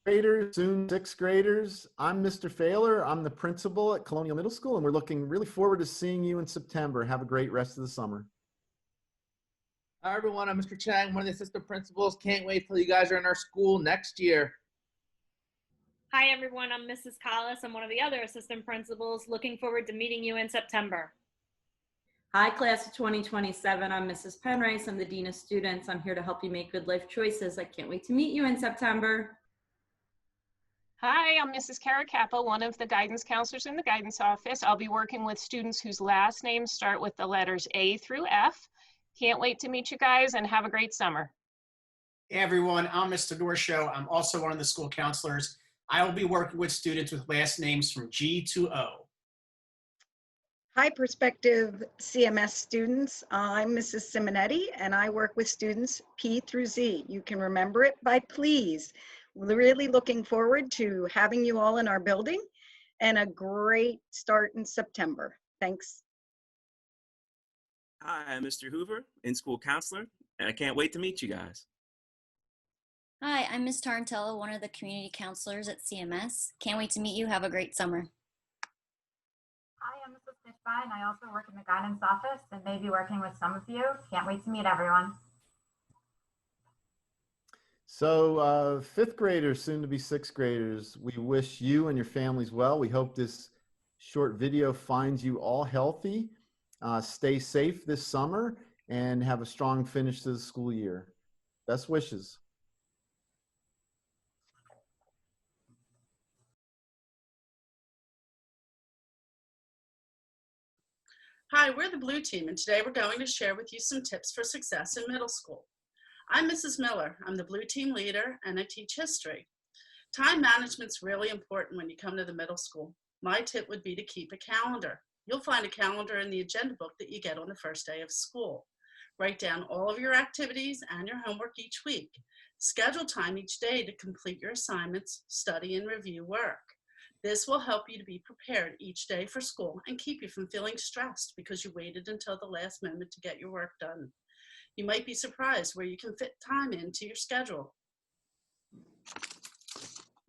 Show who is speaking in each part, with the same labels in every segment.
Speaker 1: Graders, soon sixth graders. I'm Mr. Failer. I'm the principal at Colonial Middle School, and we're looking really forward to seeing you in September. Have a great rest of the summer.
Speaker 2: Hi, everyone. I'm Mr. Chang, one of the assistant principals. Can't wait till you guys are in our school next year.
Speaker 3: Hi, everyone. I'm Mrs. Collis. I'm one of the other assistant principals. Looking forward to meeting you in September.
Speaker 4: Hi, class of 2027. I'm Mrs. Penrice. I'm the Dean of Students. I'm here to help you make good life choices. I can't wait to meet you in September.
Speaker 5: Hi, I'm Mrs. Caracappa, one of the guidance counselors in the guidance office. I'll be working with students whose last names start with the letters A through F. Can't wait to meet you guys and have a great summer.
Speaker 6: Hey everyone, I'm Mr. Dorshow. I'm also one of the school counselors. I will be working with students with last names from G to O.
Speaker 7: Hi, prospective CMS students. I'm Mrs. Simonetti, and I work with students P through Z. You can remember it by please. We're really looking forward to having you all in our building and a great start in September. Thanks.
Speaker 8: Hi, I'm Mr. Hoover, in-school counselor, and I can't wait to meet you guys.
Speaker 9: Hi, I'm Ms. Tarantella, one of the community counselors at CMS. Can't wait to meet you. Have a great summer.
Speaker 10: Hi, I'm Mrs. Fishby, and I also work in the guidance office and may be working with some of you. Can't wait to meet everyone.
Speaker 1: So fifth graders, soon to be sixth graders, we wish you and your families well. We hope this short video finds you all healthy. Stay safe this summer and have a strong finish to the school year. Best wishes.
Speaker 11: Hi, we're the Blue Team, and today we're going to share with you some tips for success in middle school. I'm Mrs. Miller. I'm the Blue Team leader, and I teach history. Time management's really important when you come to the middle school. My tip would be to keep a calendar. You'll find a calendar in the agenda book that you get on the first day of school. Write down all of your activities and your homework each week. Schedule time each day to complete your assignments, study, and review work. This will help you to be prepared each day for school and keep you from feeling stressed because you waited until the last moment to get your work done. You might be surprised where you can fit time into your schedule.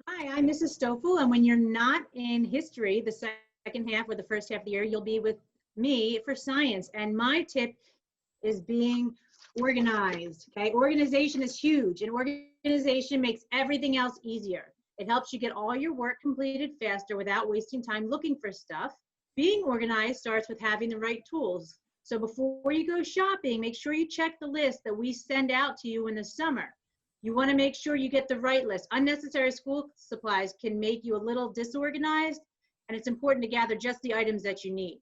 Speaker 12: Hi, I'm Mrs. Stoffel, and when you're not in history, the second half or the first half of the year, you'll be with me for science. And my tip is being organized, okay? Organization is huge, and organization makes everything else easier. It helps you get all your work completed faster without wasting time looking for stuff. Being organized starts with having the right tools. So before you go shopping, make sure you check the list that we send out to you in the summer. You want to make sure you get the right list. Unnecessary school supplies can make you a little disorganized, and it's important to gather just the items that you need.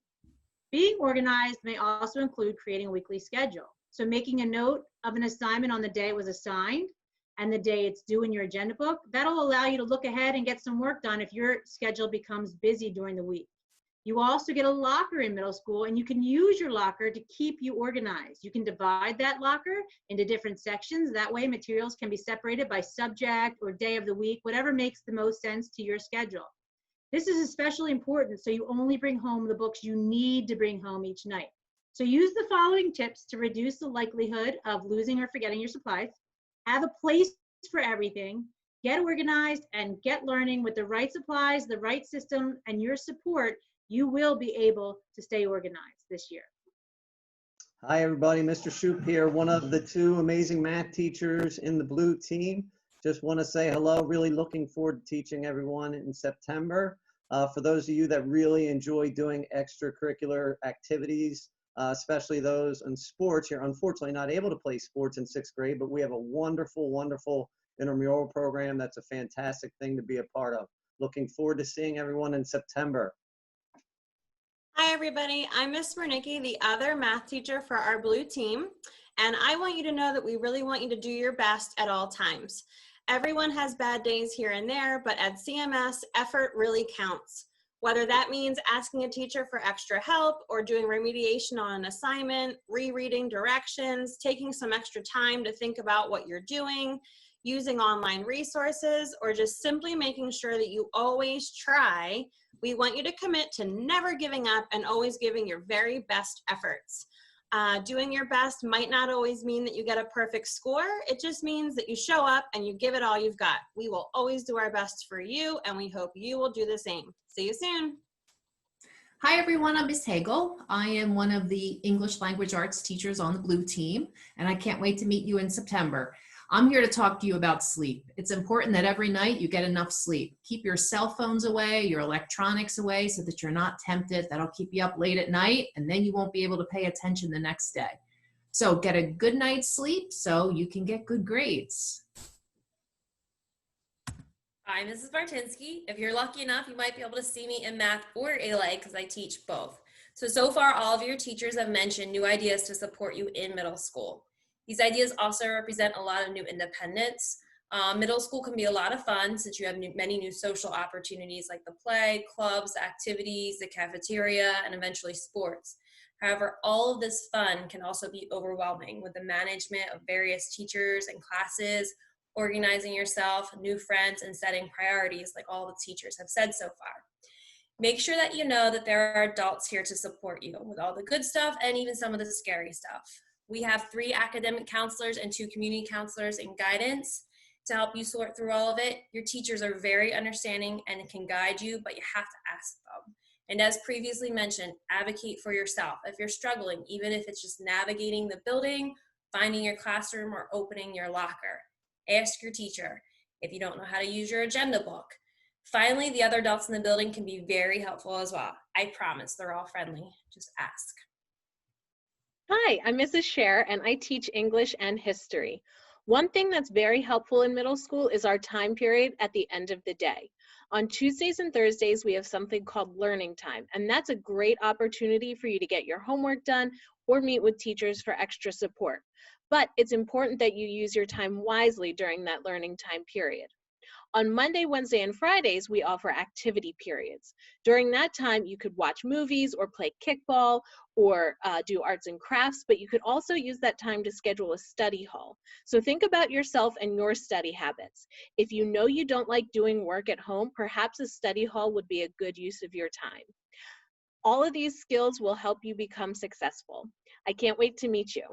Speaker 12: Being organized may also include creating a weekly schedule. So making a note of an assignment on the day it was assigned and the day it's due in your agenda book, that'll allow you to look ahead and get some work done if your schedule becomes busy during the week. You also get a locker in middle school, and you can use your locker to keep you organized. You can divide that locker into different sections. That way materials can be separated by subject or day of the week, whatever makes the most sense to your schedule. This is especially important so you only bring home the books you need to bring home each night. So use the following tips to reduce the likelihood of losing or forgetting your supplies. Have a place for everything. Get organized and get learning with the right supplies, the right system, and your support. You will be able to stay organized this year.
Speaker 13: Hi everybody, Mr. Shoup here, one of the two amazing math teachers in the Blue Team. Just want to say hello, really looking forward to teaching everyone in September. For those of you that really enjoy doing extracurricular activities, especially those in sports, you're unfortunately not able to play sports in sixth grade, but we have a wonderful, wonderful intramural program that's a fantastic thing to be a part of. Looking forward to seeing everyone in September.
Speaker 4: Hi everybody, I'm Miss Wernicki, the other math teacher for our Blue Team, and I want you to know that we really want you to do your best at all times. Everyone has bad days here and there, but at CMS, effort really counts. Whether that means asking a teacher for extra help or doing remediation on an assignment, rereading directions, taking some extra time to think about what you're doing, using online resources, or just simply making sure that you always try, we want you to commit to never giving up and always giving your very best efforts. Doing your best might not always mean that you get a perfect score. It just means that you show up and you give it all you've got. We will always do our best for you, and we hope you will do the same. See you soon.
Speaker 14: Hi everyone, I'm Miss Hagel. I am one of the English Language Arts teachers on the Blue team, and I can't wait to meet you in September. I'm here to talk to you about sleep. It's important that every night you get enough sleep. Keep your cell phones away, your electronics away, so that you're not tempted. That'll keep you up late at night, and then you won't be able to pay attention the next day. So get a good night's sleep so you can get good grades.
Speaker 15: I'm Mrs. Bartinsky. If you're lucky enough, you might be able to see me in math or ALA because I teach both. So far, all of your teachers have mentioned new ideas to support you in middle school. These ideas also represent a lot of new independence. Middle school can be a lot of fun since you have many new social opportunities like the play, clubs, activities, the cafeteria, and eventually sports. However, all of this fun can also be overwhelming with the management of various teachers and classes, organizing yourself, new friends, and setting priorities like all the teachers have said so far. Make sure that you know that there are adults here to support you with all the good stuff and even some of the scary stuff. We have 3 academic counselors and 2 community counselors in guidance to help you sort through all of it. Your teachers are very understanding and can guide you, but you have to ask them. And as previously mentioned, advocate for yourself. If you're struggling, even if it's just navigating the building, finding your classroom, or opening your locker, ask your teacher. If you don't know how to use your agenda book. Finally, the other adults in the building can be very helpful as well. I promise they're all friendly. Just ask.
Speaker 5: Hi, I'm Mrs. Scher, and I teach English and history. One thing that's very helpful in middle school is our time period at the end of the day. On Tuesdays and Thursdays, we have something called learning time, and that's a great opportunity for you to get your homework done or meet with teachers for extra support. But it's important that you use your time wisely during that learning time period. On Monday, Wednesday, and Fridays, we offer activity periods. During that time, you could watch movies or play kickball or do arts and crafts, but you could also use that time to schedule a study hall. So think about yourself and your study habits. If you know you don't like doing work at home, perhaps a study hall would be a good use of your time. All of these skills will help you become successful. I can't wait to meet you.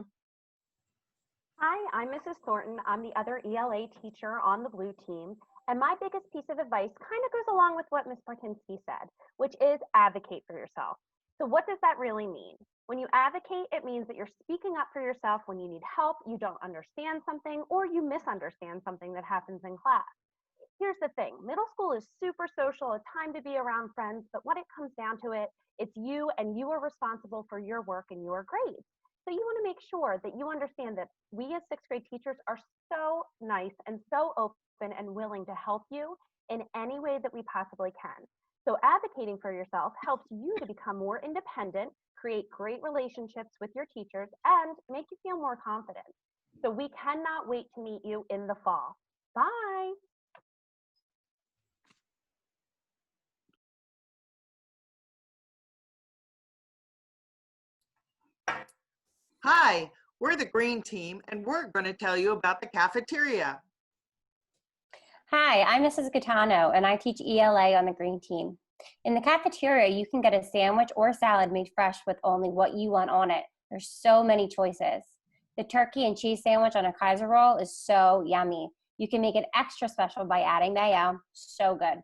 Speaker 16: Hi, I'm Mrs. Thornton. I'm the other ELA teacher on the Blue team. And my biggest piece of advice kind of goes along with what Ms. Bartinsky said, which is advocate for yourself. So what does that really mean? When you advocate, it means that you're speaking up for yourself when you need help, you don't understand something, or you misunderstand something that happens in class. Here's the thing, middle school is super social, a time to be around friends, but when it comes down to it, it's you and you are responsible for your work and your grades. So you want to make sure that you understand that we as 6th grade teachers are so nice and so open and willing to help you in any way that we possibly can. So advocating for yourself helps you to become more independent, create great relationships with your teachers, and make you feel more confident. So we cannot wait to meet you in the fall. Bye.
Speaker 17: Hi, we're the green team, and we're going to tell you about the cafeteria.
Speaker 18: Hi, I'm Mrs. Gaetano, and I teach ELA on the green team. In the cafeteria, you can get a sandwich or salad made fresh with only what you want on it. There's so many choices. The turkey and cheese sandwich on a Kaiser roll is so yummy. You can make it extra special by adding mayo. So good.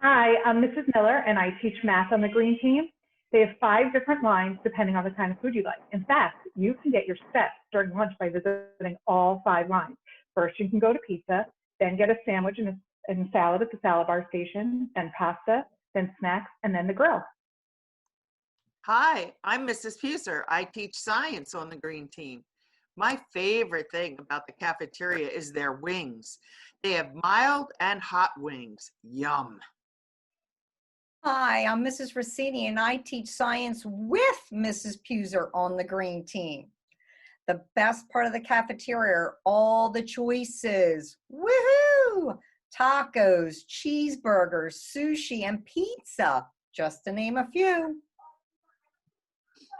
Speaker 19: Hi, I'm Mrs. Miller, and I teach math on the green team. They have 5 different lines depending on the kind of food you like. In fact, you can get your steps during lunch by visiting all 5 lines. First, you can go to pizza, then get a sandwich and salad at the salad bar station, then pasta, then snacks, and then the grill.
Speaker 17: Hi, I'm Mrs. Puser. I teach science on the green team. My favorite thing about the cafeteria is their wings. They have mild and hot wings. Yum.
Speaker 20: Hi, I'm Mrs. Rossini, and I teach science with Mrs. Puser on the green team. The best part of the cafeteria are all the choices. Woohoo! Tacos, cheeseburgers, sushi, and pizza, just to name a few.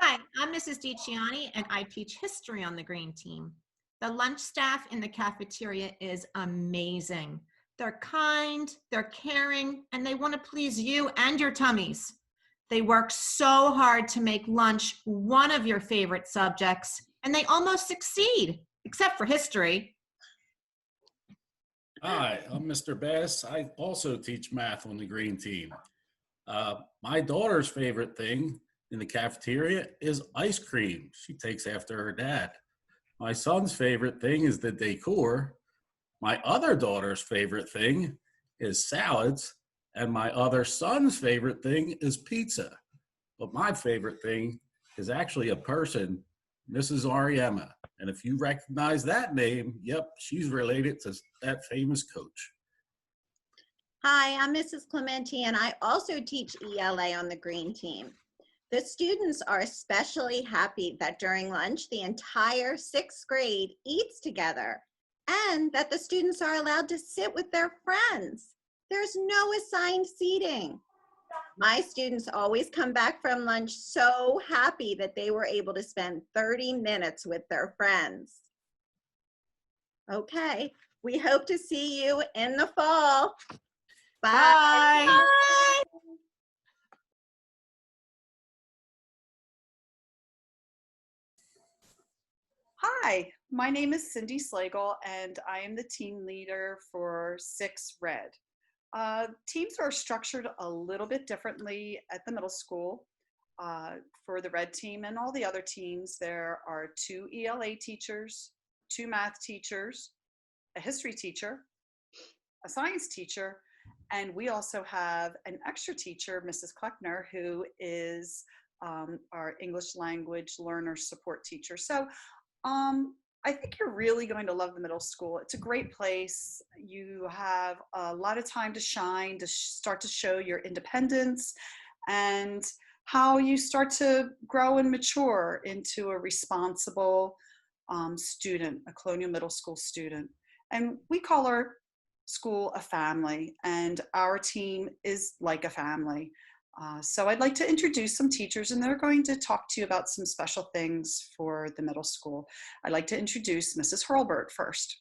Speaker 21: Hi, I'm Mrs. DiCiani, and I teach history on the green team. The lunch staff in the cafeteria is amazing. They're kind, they're caring, and they want to please you and your tummies. They work so hard to make lunch one of your favorite subjects, and they almost succeed, except for history.
Speaker 2: Hi, I'm Mr. Bass. I also teach math on the green team. My daughter's favorite thing in the cafeteria is ice cream. She takes after her dad. My son's favorite thing is the decor. My other daughter's favorite thing is salads. And my other son's favorite thing is pizza. But my favorite thing is actually a person, Mrs. Ariema. And if you recognize that name, yep, she's related to that famous coach.
Speaker 22: Hi, I'm Mrs. Clementi, and I also teach ELA on the green team. The students are especially happy that during lunch, the entire 6th grade eats together and that the students are allowed to sit with their friends. There's no assigned seating. My students always come back from lunch so happy that they were able to spend 30 minutes with their friends. Okay, we hope to see you in the fall. Bye.
Speaker 21: Bye.
Speaker 23: Hi, my name is Cindy Slagle, and I am the team leader for 6 Red. Teams are structured a little bit differently at the middle school. For the Red team and all the other teams, there are 2 ELA teachers, 2 math teachers, a history teacher, a science teacher, and we also have an extra teacher, Mrs. Kleckner, who is our English language learner support teacher. So I think you're really going to love the middle school. It's a great place. You have a lot of time to shine, to start to show your independence and how you start to grow and mature into a responsible student, a Colonial Middle School student. And we call our school a family, and our team is like a family. So I'd like to introduce some teachers, and they're going to talk to you about some special things for the middle school. I'd like to introduce Mrs. Hurlbert first.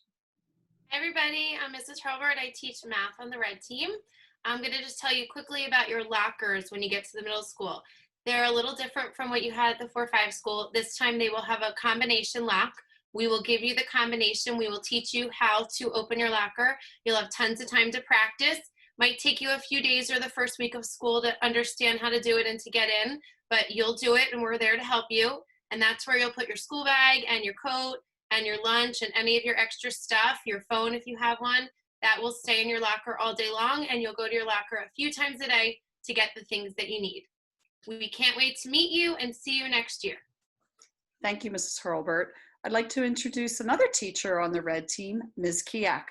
Speaker 24: Hi everybody, I'm Mrs. Hurlbert. I teach math on the Red team. I'm going to just tell you quickly about your lockers when you get to the middle school. They're a little different from what you had at the 4-5 school. This time they will have a combination lock. We will give you the combination. We will teach you how to open your locker. You'll have tons of time to practice. Might take you a few days or the first week of school to understand how to do it and to get in, but you'll do it and we're there to help you. And that's where you'll put your school bag and your coat and your lunch and any of your extra stuff, your phone if you have one, that will stay in your locker all day long, and you'll go to your locker a few times a day to get the things that you need. We can't wait to meet you and see you next year.
Speaker 23: Thank you, Mrs. Hurlbert. I'd like to introduce another teacher on the Red team, Ms. Kiak.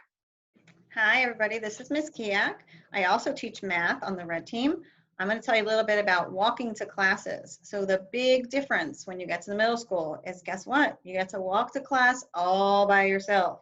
Speaker 22: Hi, everybody. This is Ms. Kiak. I also teach math on the Red team. I'm going to tell you a little bit about walking to classes. So the big difference when you get to the middle school is, guess what? You get to walk to class all by yourself.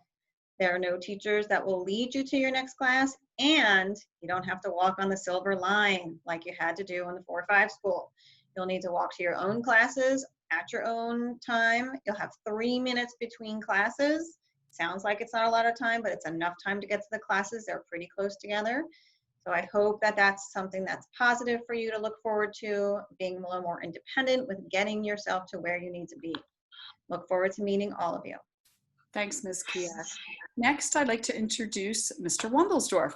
Speaker 22: There are no teachers that will lead you to your next class, and you don't have to walk on the silver line like you had to do in the 4-5 school. You'll need to walk to your own classes at your own time. You'll have 3 minutes between classes. Sounds like it's not a lot of time, but it's enough time to get to the classes. They're pretty close together. So I hope that that's something that's positive for you to look forward to, being a little more independent with getting yourself to where you need to be. Look forward to meeting all of you.
Speaker 23: Thanks, Ms. Kiak. Next, I'd like to introduce Mr. Wandelsdorf.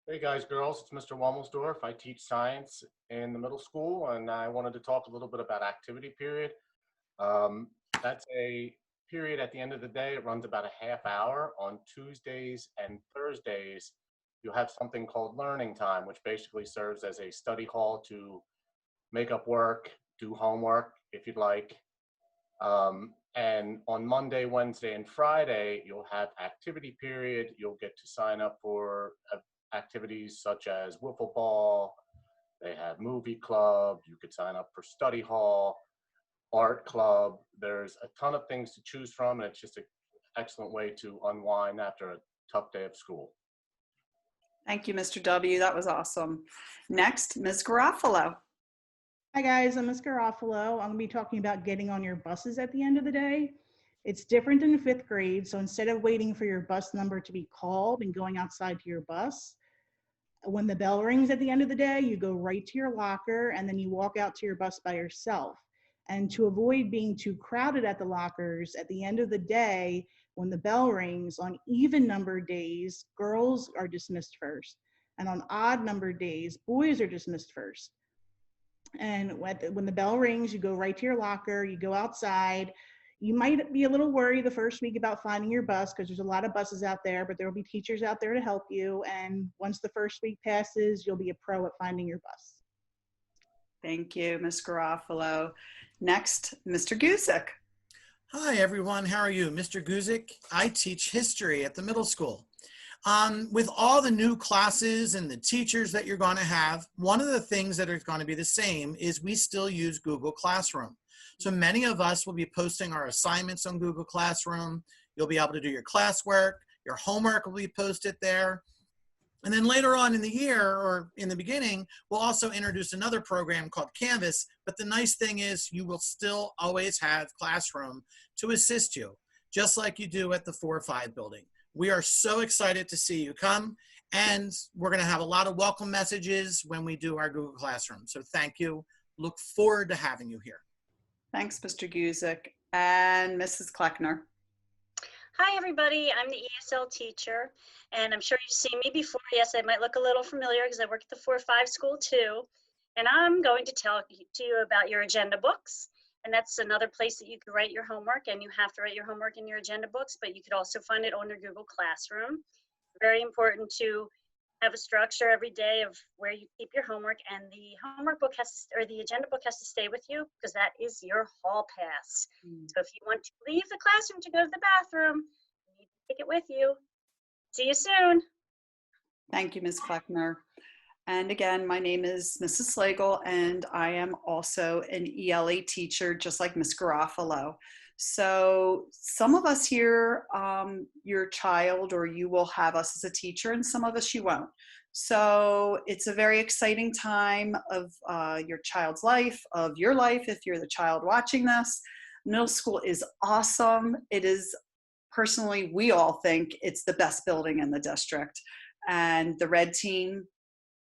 Speaker 25: Hey guys, girls, it's Mr. Womelsdorf. I teach science in the middle school, and I wanted to talk a little bit about activity period. That's a period at the end of the day. It runs about a half hour. On Tuesdays and Thursdays, you have something called learning time, which basically serves as a study hall to make up work, do homework if you'd like. And on Monday, Wednesday, and Friday, you'll have activity period. You'll get to sign up for activities such as wiffle ball. They have movie club. You could sign up for study hall, art club. There's a ton of things to choose from, and it's just an excellent way to unwind after a tough day of school.
Speaker 23: Thank you, Mr. W. That was awesome. Next, Ms. Garofalo.
Speaker 26: Hi guys, I'm Ms. Garofalo. I'm going to be talking about getting on your buses at the end of the day. It's different in 5th grade, so instead of waiting for your bus number to be called and going outside to your bus, When the bell rings at the end of the day, you go right to your locker and then you walk out to your bus by yourself. And to avoid being too crowded at the lockers, at the end of the day, when the bell rings, on even numbered days, girls are dismissed first. And on odd numbered days, boys are dismissed first. And when the bell rings, you go right to your locker, you go outside. You might be a little worried the first week about finding your bus because there's a lot of buses out there, but there will be teachers out there to help you. And once the first week passes, you'll be a pro at finding your bus.
Speaker 23: Thank you, Ms. Garofalo. Next, Mr. Guzik.
Speaker 3: Hi, everyone. How are you? Mr. Guzik. I teach history at the middle school. With all the new classes and the teachers that you're going to have, one of the things that are going to be the same is we still use Google Classroom. So many of us will be posting our assignments on Google Classroom. You'll be able to do your classwork. Your homework will be posted there. And then later on in the year or in the beginning, we'll also introduce another program called Canvas. But the nice thing is you will still always have Classroom to assist you, just like you do at the 4 or 5 building. We are so excited to see you come, and we're going to have a lot of welcome messages when we do our Google Classroom. So thank you. Look forward to having you here.
Speaker 23: Thanks, Mr. Guzik. And Mrs. Kleckner.
Speaker 6: Hi, everybody. I'm the ESL teacher, and I'm sure you've seen me before. Yes, I might look a little familiar because I work at the 4-5 school too. And I'm going to tell you about your agenda books. And that's another place that you can write your homework, and you have to write your homework in your agenda books, but you could also find it on your Google Classroom. Very important to have a structure every day of where you keep your homework, and the homework book has to, or the agenda book has to stay with you because that is your hall pass. So if you want to leave the classroom to go to the bathroom, you need to take it with you. See you soon.
Speaker 23: Thank you, Ms. Kleckner. And again, my name is Mrs. Slagle, and I am also an ELA teacher, just like Ms. Garofalo. So some of us here, your child or you will have us as a teacher, and some of us you won't. So it's a very exciting time of your child's life, of your life, if you're the child watching this. Middle school is awesome. It is, personally, we all think it's the best building in the district. And the red team,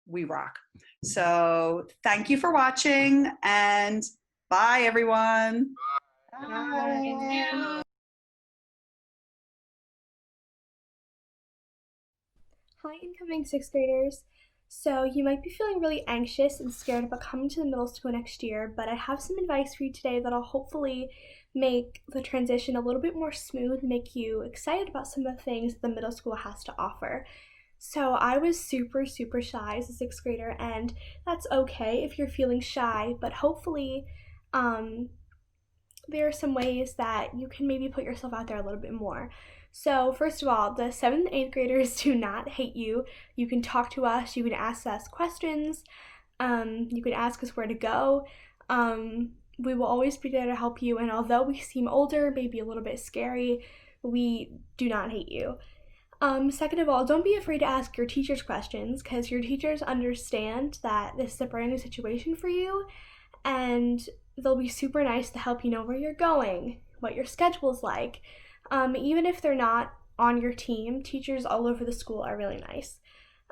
Speaker 23: we rock. So thank you for watching, and bye, everyone.
Speaker 6: Bye.
Speaker 7: Hi, incoming 6th graders. So you might be feeling really anxious and scared about coming to the middle school next year, but I have some advice for you today that'll hopefully make the transition a little bit more smooth and make you excited about some of the things the middle school has to offer. So I was super shy as a 6th grader, and that's okay if you're feeling shy, but hopefully there are some ways that you can maybe put yourself out there a little bit more. So first of all, the 7th and 8th graders do not hate you. You can talk to us, you can ask us questions, you can ask us where to go. We will always be there to help you, and although we seem older, maybe a little bit scary, we do not hate you. Second of all, don't be afraid to ask your teachers questions, because your teachers understand that this is a brand new situation for you, and they'll be super nice to help you know where you're going, what your schedule's like. Even if they're not on your team, teachers all over the school are really nice.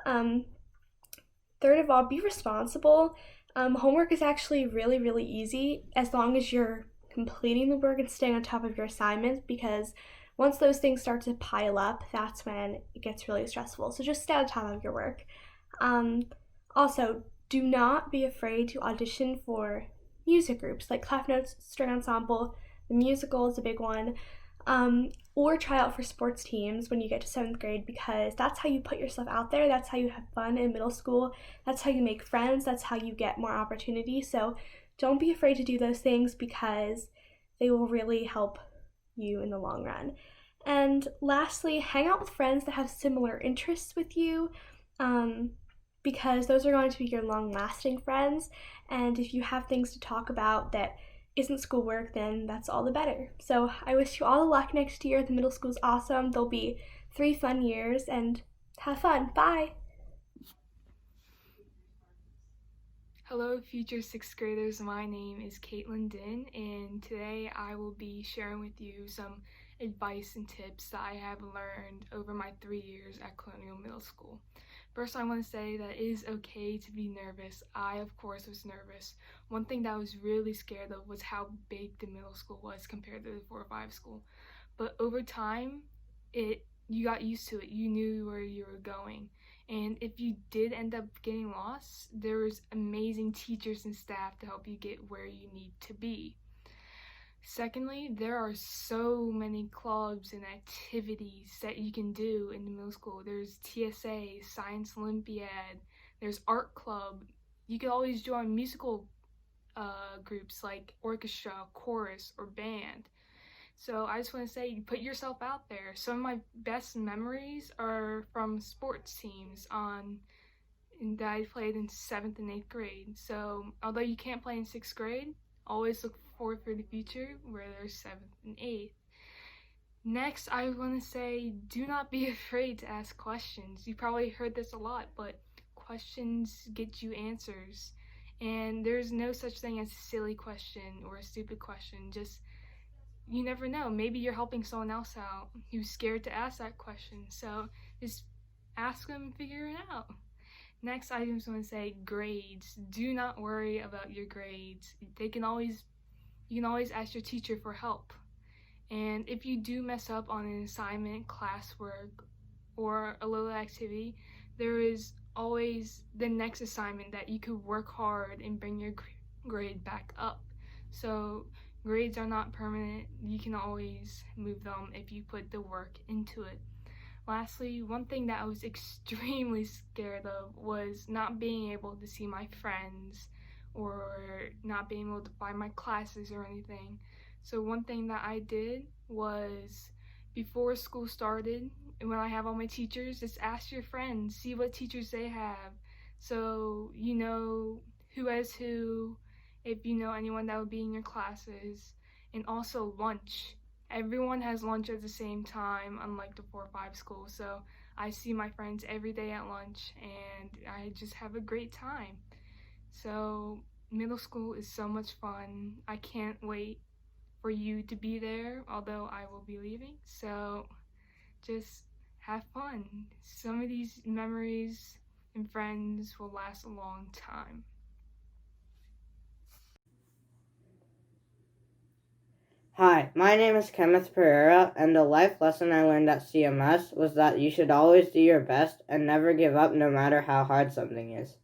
Speaker 7: Third of all, be responsible. Homework is actually really easy as long as you're completing the work and staying on top of your assignments, because once those things start to pile up, that's when it gets really stressful. So just stay on top of your work. Also, do not be afraid to audition for music groups like Clef Notes, String Ensemble. The musical is a big one. Or try out for sports teams when you get to 7th grade, because that's how you put yourself out there. That's how you have fun in middle school. That's how you make friends. That's how you get more opportunities. So don't be afraid to do those things, because they will really help you in the long run. And lastly, hang out with friends that have similar interests with you, because those are going to be your long-lasting friends. And if you have things to talk about that isn't schoolwork, then that's all the better. So I wish you all the luck next year. The middle school's awesome. There'll be 3 fun years, and have fun. Bye.
Speaker 8: Hello, future 6th graders. My name is Caitlin Din, and today I will be sharing with you some advice and tips that I have learned over my 3 years at Colonial Middle School. First, I want to say that it is okay to be nervous. I, of course, was nervous. One thing that I was really scared of was how big the middle school was compared to the 4-5 school. But over time, you got used to it. You knew where you were going. And if you did end up getting lost, there was amazing teachers and staff to help you get where you need to be. Secondly, there are so many clubs and activities that you can do in the middle school. There's TSA, Science Olympiad, there's art club. You can always join musical groups like orchestra, chorus, or band. So I just want to say, you put yourself out there. Some of my best memories are from sports teams that I played in 7th and 8th grade. So although you can't play in 6th grade, always look forward for the future where there's 7th and 8th. Next, I want to say, do not be afraid to ask questions. You probably heard this a lot, but questions get you answers. And there's no such thing as a silly question or a stupid question. Just, you never know. Maybe you're helping someone else out who's scared to ask that question. So just ask them and figure it out. Next, I just want to say grades. Do not worry about your grades. You can always ask your teacher for help. And if you do mess up on an assignment, classwork, or a little activity, there is always the next assignment that you could work hard and bring your grade back up. So grades are not permanent. You can always move them if you put the work into it. Lastly, one thing that I was extremely scared of was not being able to see my friends or not being able to find my classes or anything. So one thing that I did was, before school started, and when I have all my teachers, just ask your friends, see what teachers they have. So you know who has who, if you know anyone that would be in your classes. And also lunch. Everyone has lunch at the same time, unlike the 4-5 school. So I see my friends every day at lunch, and I just have a great time. So middle school is so much fun. I can't wait for you to be there, although I will be leaving. So just have fun. Some of these memories and friends will last a long time.
Speaker 1: Hi, my name is Kenneth Pereira, and the life lesson I learned at CMS was that you should always do your best and never give up no matter how hard something is.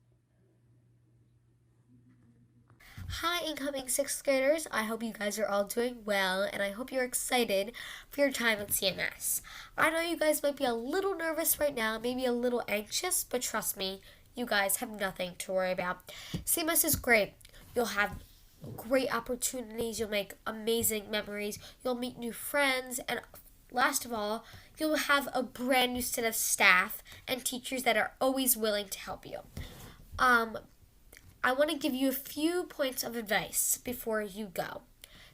Speaker 9: Hi, incoming 6th graders. I hope you guys are all doing well, and I hope you're excited for your time at CMS. I know you guys might be a little nervous right now, maybe a little anxious, but trust me, you guys have nothing to worry about. CMS is great. You'll have great opportunities, you'll make amazing memories, you'll meet new friends, and last of all, you'll have a brand new set of staff and teachers that are always willing to help you. I want to give you a few points of advice before you go.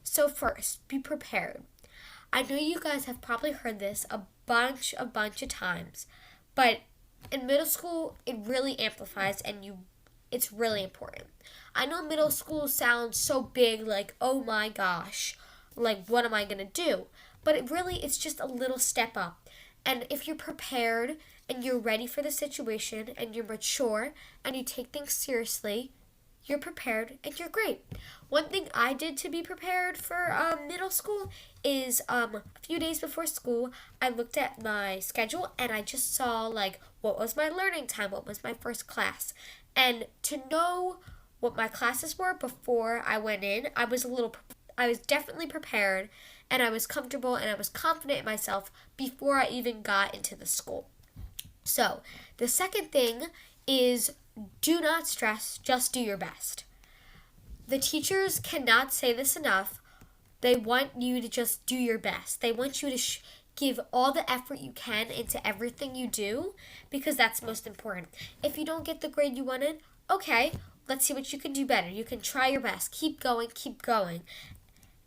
Speaker 9: So first, be prepared. I know you guys have probably heard this a bunch of times, but in middle school, it really amplifies and it's really important. I know middle school sounds so big, like, oh my gosh, like, what am I going to do? But it's just a little step up. And if you're prepared and you're ready for the situation and you're mature and you take things seriously, you're prepared and you're great. One thing I did to be prepared for middle school is a few days before school, I looked at my schedule and I just saw, like, what was my learning time, what was my first class. And to know what my classes were before I went in, I was definitely prepared, and I was comfortable and I was confident in myself before I even got into the school. So the second thing is, do not stress, just do your best. The teachers cannot say this enough. They want you to just do your best. They want you to give all the effort you can into everything you do, because that's most important. If you don't get the grade you wanted, okay, let's see what you can do better. You can try your best. Keep going, keep going.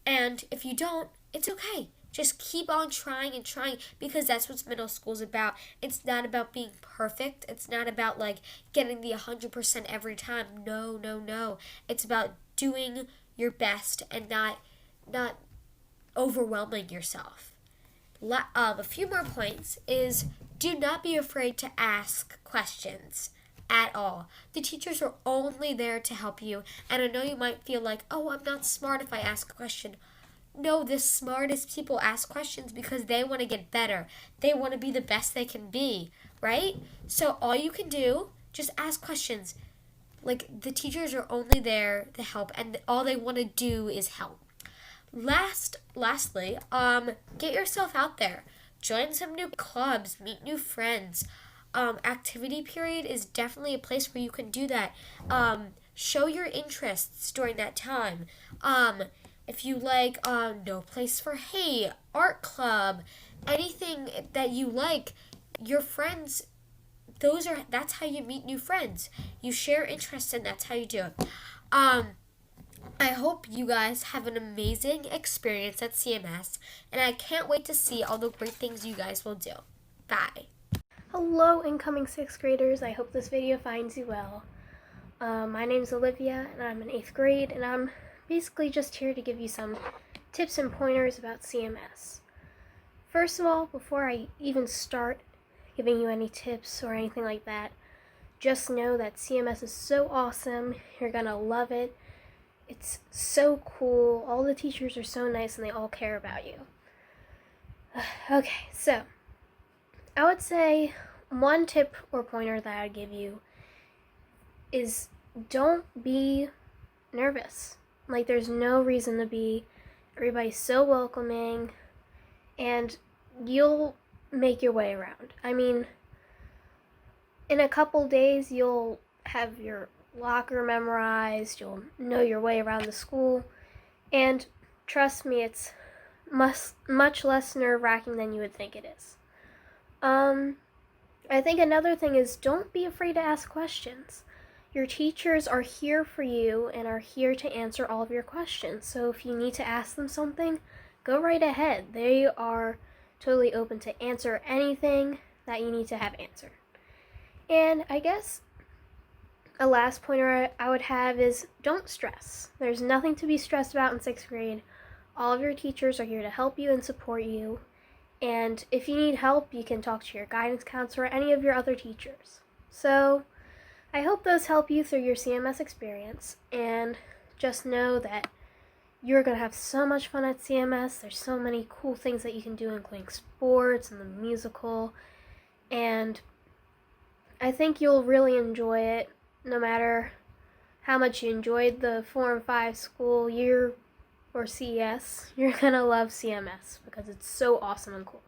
Speaker 9: And if you don't, it's okay. Just keep on trying and trying, because that's what middle school is about. It's not about being perfect. It's not about, like, getting the 100% every time. No. It's about doing your best and not overwhelming yourself. A few more points is, Do not be afraid to ask questions at all. The teachers are only there to help you. And I know you might feel like, oh, I'm not smart if I ask a question. No, the smartest people ask questions because they want to get better. They want to be the best they can be, right? So all you can do, just ask questions. Like, the teachers are only there to help, and all they want to do is help. Lastly, get yourself out there. Join some new clubs, meet new friends. Activity period is definitely a place where you can do that. Show your interests during that time. If you like No Place for Hate, art club, anything that you like, your friends, that's how you meet new friends. You share interests and that's how you do it. I hope you guys have an amazing experience at CMS, and I can't wait to see all the great things you guys will do. Bye.
Speaker 4: Hello, incoming 6th graders. I hope this video finds you well. My name's Olivia, and I'm in 8th grade, and I'm basically just here to give you some tips and pointers about CMS. First of all, before I even start giving you any tips or anything like that, just know that CMS is so awesome. You're gonna love it. It's so cool. All the teachers are so nice and they all care about you. Okay, so I would say one tip or pointer that I'd give you is don't be nervous. Like, there's no reason to be. Everybody's so welcoming and you'll make your way around. I mean, in a couple days you'll have your locker memorized, you'll know your way around the school, and trust me, it's much less nerve-wracking than you would think it is. I think another thing is don't be afraid to ask questions. Your teachers are here for you and are here to answer all of your questions, so if you need to ask them something, go right ahead. They are totally open to answer anything that you need to have answered. And I guess a last pointer I would have is don't stress. There's nothing to be stressed about in 6th grade. All of your teachers are here to help you and support you. And if you need help, you can talk to your guidance counselor or any of your other teachers. So I hope those help you through your CMS experience. And just know that you're going to have so much fun at CMS. There's so many cool things that you can do, including sports and the musical. And I think you'll really enjoy it. No matter how much you enjoyed the 4 and 5 school year or CES, you're gonna love CMS because it's so awesome and cool.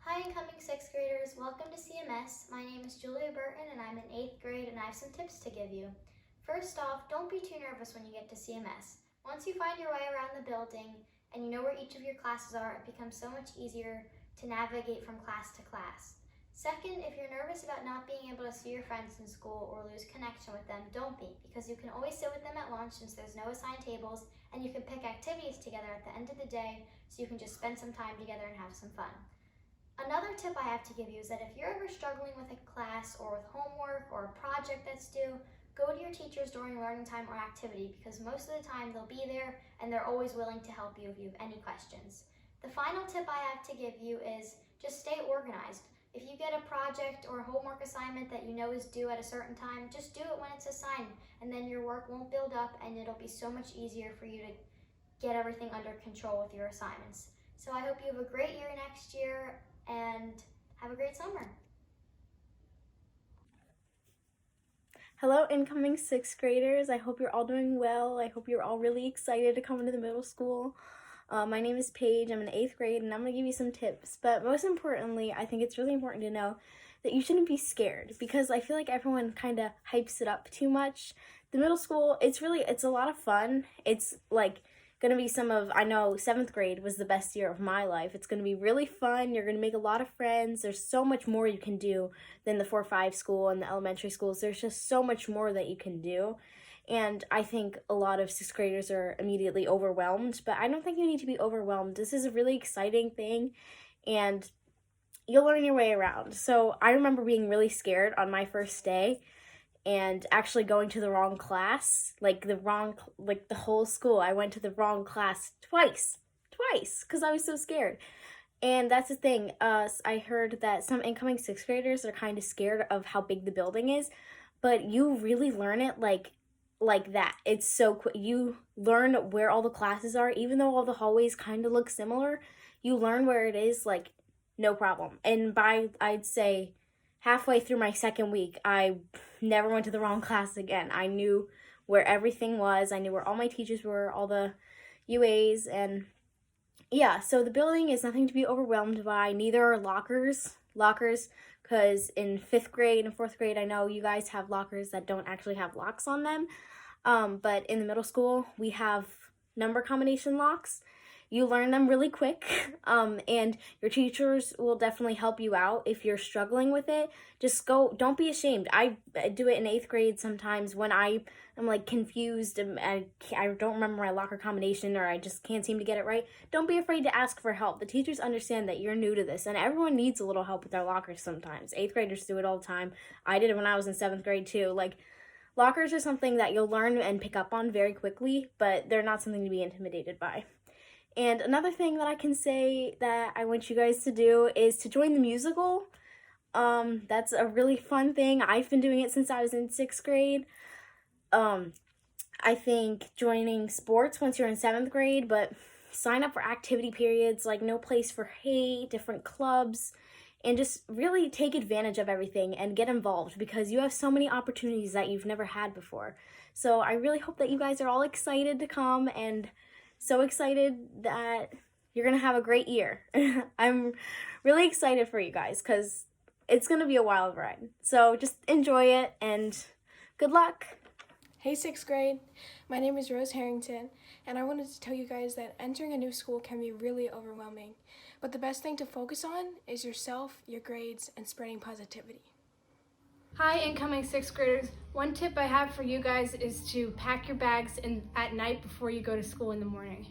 Speaker 10: Hi, incoming 6th graders. Welcome to CMS. My name is Julia Burton and I'm in 8th grade and I have some tips to give you. First off, don't be too nervous when you get to CMS. Once you find your way around the building and you know where each of your classes are, it becomes so much easier to navigate from class to class. Second, if you're nervous about not being able to see your friends in school or lose connection with them, don't be, because you can always sit with them at lunch since there's no assigned tables, and you can pick activities together at the end of the day so you can just spend some time together and have some fun. Another tip I have to give you is that if you're ever struggling with a class or with homework or a project that's due, go to your teachers during learning time or activity, because most of the time they'll be there and they're always willing to help you if you have any questions. The final tip I have to give you is just stay organized. If you get a project or a homework assignment that you know is due at a certain time, just do it when it's assigned, and then your work won't build up and it'll be so much easier for you to get everything under control with your assignments. So I hope you have a great year next year and have a great summer.
Speaker 4: Hello, incoming 6th graders. I hope you're all doing well. I hope you're all really excited to come into the middle school. My name is Paige. I'm in 8th grade, and I'm going to give you some tips. But most importantly, I think it's really important to know that you shouldn't be scared, because I feel like everyone kind of hypes it up too much. The middle school, it's a lot of fun. It's like going to be I know 7th grade was the best year of my life. It's going to be really fun. You're going to make a lot of friends. There's so much more you can do than the 4-5 school and the elementary schools. There's just so much more that you can do. And I think a lot of 6th graders are immediately overwhelmed, but I don't think you need to be overwhelmed. This is a really exciting thing, and you'll learn your way around. So I remember being really scared on my first day and actually going to the wrong class, like the whole school. I went to the wrong class twice. twice because I was so scared. And that's the thing. I heard that some incoming sixth graders are kind of scared of how big the building is, but you really learn it like that. It's so quick. You learn where all the classes are, even though all the hallways kind of look similar. You learn where it is, like, no problem. And by, I'd say, halfway through my second week, I never went to the wrong class again. I knew where everything was. I knew where all my teachers were, all the UAs, and yeah, so the building is nothing to be overwhelmed by. Neither are lockers, because in 5th grade and 4th grade, I know you guys have lockers that don't actually have locks on them. But in the middle school, we have number combination locks. You learn them really quick, and your teachers will definitely help you out if you're struggling with it. Just go, don't be ashamed. I do it in 8th grade sometimes when I am like confused and I don't remember my locker combination, or I just can't seem to get it right. Don't be afraid to ask for help. The teachers understand that you're new to this, and everyone needs a little help with their lockers sometimes. 8th graders do it all the time. I did it when I was in 7th grade too. Like, lockers are something that you'll learn and pick up on very quickly, but they're not something to be intimidated by. And another thing that I can say that I want you guys to do is to join the musical. That's a really fun thing. I've been doing it since I was in 6th grade. I think joining sports once you're in 7th grade, but sign up for activity periods like No Place for Hate, different clubs, and just really take advantage of everything and get involved because you have so many opportunities that you've never had before. So I really hope that you guys are all excited to come and so excited that you're going to have a great year. I'm really excited for you guys because it's going to be a wild ride. So just enjoy it and good luck.
Speaker 5: Hey 6th grade, my name is Rose Harrington, and I wanted to tell you guys that entering a new school can be really overwhelming, but the best thing to focus on is yourself, your grades, and spreading positivity.
Speaker 11: Hi, incoming 6th graders. One tip I have for you guys is to pack your bags at night before you go to school in the morning.